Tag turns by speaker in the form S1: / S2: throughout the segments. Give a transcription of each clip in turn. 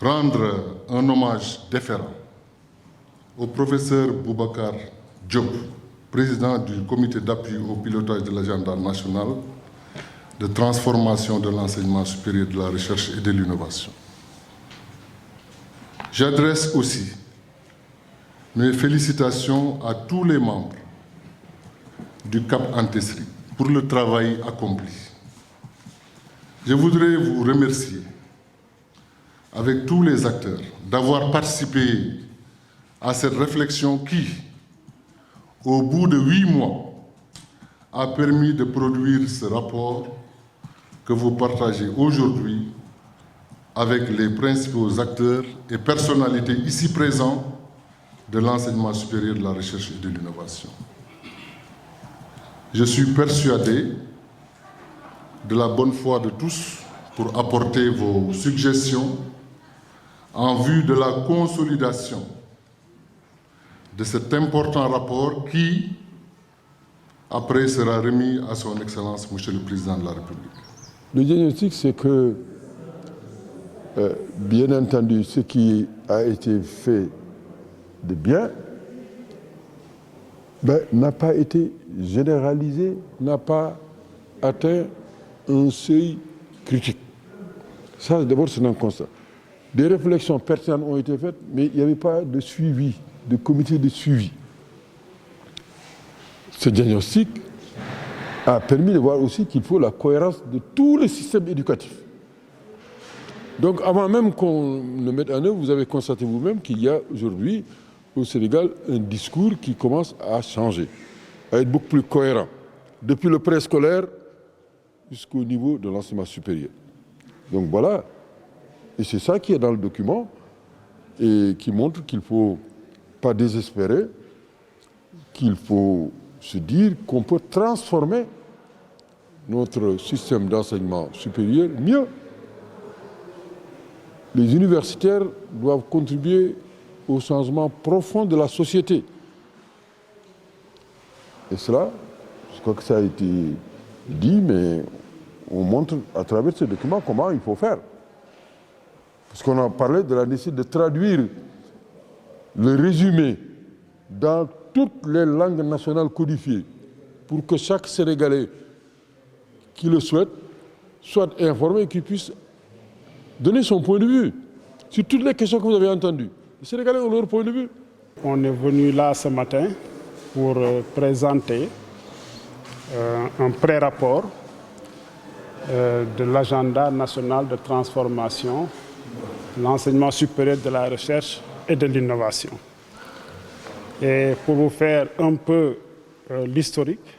S1: rendre un hommage déférent au professeur Boubacar Diop, président du comité d'appui au pilotage de l'agenda national de transformation de l'enseignement supérieur, de la recherche et de l'innovation. J'adresse aussi mes félicitations à tous les membres du CAP Antesri pour le travail accompli. Je voudrais vous remercier, avec tous les acteurs, d'avoir participé à cette réflexion qui, au bout de 8 mois, a permis de produire ce rapport que vous partagez aujourd'hui avec les principaux acteurs et personnalités ici présents de l'enseignement supérieur, de la recherche et de l'innovation. Je suis persuadé de la bonne foi de tous pour apporter vos suggestions en vue de la consolidation de cet important rapport qui, après, sera remis à son Excellence, Monsieur le Président de la République.
S2: Le diagnostic, c'est que, bien entendu, ce qui a été fait de bien n'a pas été généralisé, n'a pas atteint un seuil critique. Ça, d'abord, c'est un constat. Des réflexions pertinentes ont été faites, mais il n'y avait pas de suivi, de comité de suivi. Ce diagnostic a permis de voir aussi qu'il faut la cohérence de tout le système éducatif. Donc, avant même qu'on le mette en œuvre, vous avez constaté vous-même qu'il y a aujourd'hui au Sénégal un discours qui commence à changer, à être beaucoup plus cohérent, depuis le préscolaire jusqu'au niveau de l'enseignement supérieur. Donc voilà, et c'est ça qui est dans le document et qui montre qu'il ne faut pas désespérer, qu'il faut se dire qu'on peut transformer notre système d'enseignement supérieur mieux. Les universitaires doivent contribuer au changement profond de la société. Et cela, je crois que ça a été dit, mais on montre à travers ce document comment il faut faire. Parce qu'on a parlé de la nécessité de traduire le résumé dans toutes les langues nationales codifiées pour que chaque Sénégalais qui le souhaite soit informé et qu'il puisse donner son point de vue sur toutes les questions que vous avez entendues. Les Sénégalais ont leur point de vue.
S3: On est venu là ce matin pour présenter un pré-rapport de l'agenda national de transformation de l'enseignement supérieur, de la recherche et de l'innovation. Et pour vous faire un peu l'historique,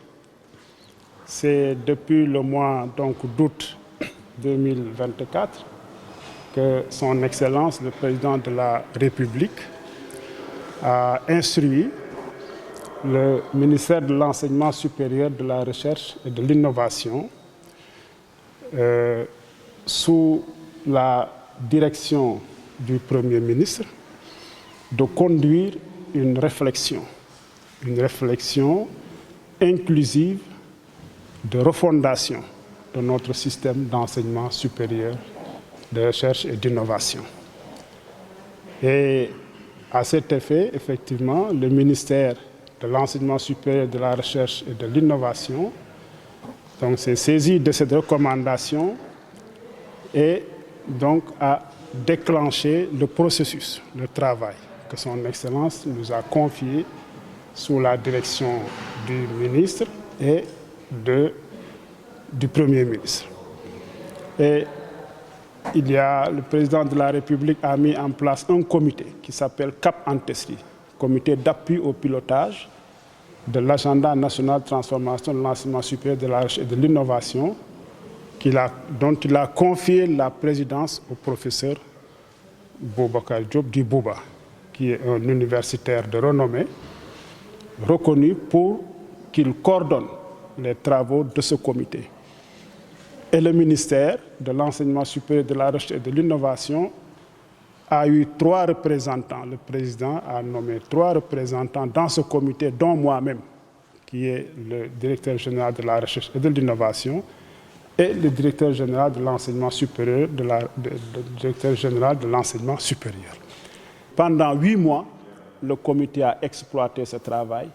S3: c'est depuis le mois d'août 2024 que Son Excellence, le Président de la République, a instruit le ministère de l'Enseignement supérieur, de la Recherche et de l'Innovation, sous la direction du Premier ministre, de conduire une réflexion inclusive de refondation de notre système d'enseignement supérieur, de recherche et d'innovation. Et à cet effet, effectivement, le ministère de l'Enseignement supérieur, de la Recherche et de l'Innovation s'est saisi de cette recommandation et donc a déclenché le processus, le travail que Son Excellence nous a confié sous la direction du ministre et du Premier ministre. Et le Président de la République a mis en place un comité qui s'appelle CAP Antesri, comité d'appui au pilotage de l'agenda national de transformation de l'enseignement supérieur, de la recherche et de l'innovation, dont il a confié la présidence au professeur Boubacar Diop dit Bouba, qui est un universitaire de renommée, reconnu pour qu'il coordonne les travaux de ce comité. Et le ministère de l'Enseignement supérieur, de la Recherche et de l'Innovation a eu 3 représentants. Le président a nommé 3 représentants dans ce comité, dont moi-même, qui est le directeur général de la Recherche et de l'Innovation, et le directeur général de l'enseignement supérieur, directeur général de l'enseignement supérieur. Pendant 8 mois, le comité a exploité ce travail.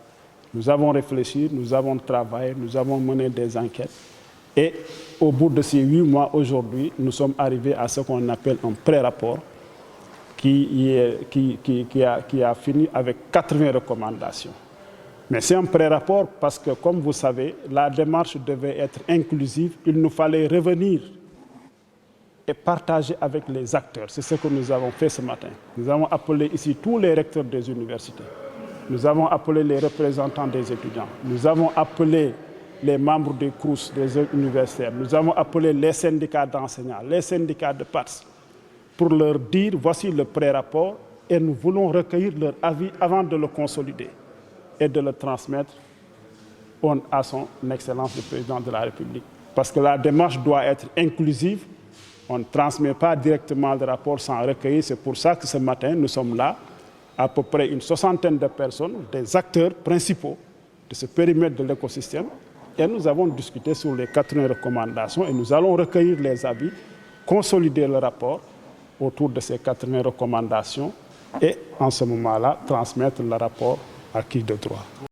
S3: Nous avons réfléchi, nous avons travaillé, nous avons mené des enquêtes. Et au bout de ces 8 mois, aujourd'hui, nous sommes arrivés à ce qu'on appelle un pré-rapport qui a fini avec 80 recommandations. Mais c'est un pré-rapport parce que, comme vous savez, la démarche devait être inclusive. Il nous fallait revenir et partager avec les acteurs. C'est ce que nous avons fait ce matin. Nous avons appelé ici tous les recteurs des universités. Nous avons appelé les représentants des étudiants. Nous avons appelé les membres des CROUS, des universitaires. Nous avons appelé les syndicats d'enseignants, les syndicats de PATS, pour leur dire voici le pré-rapport et nous voulons recueillir leur avis avant de le consolider et de le transmettre à son Excellence le Président de la République. Parce que la démarche doit être inclusive. On ne transmet pas directement le rapport sans recueillir. C'est pour ça que ce matin, nous sommes là, à peu près une 60aine de personnes, des acteurs principaux de ce périmètre de l'écosystème. Et nous avons discuté sur les 80 recommandations et nous allons recueillir les avis, consolider le rapport autour de ces 80 recommandations et, en ce moment-là, transmettre le rapport à qui de droit.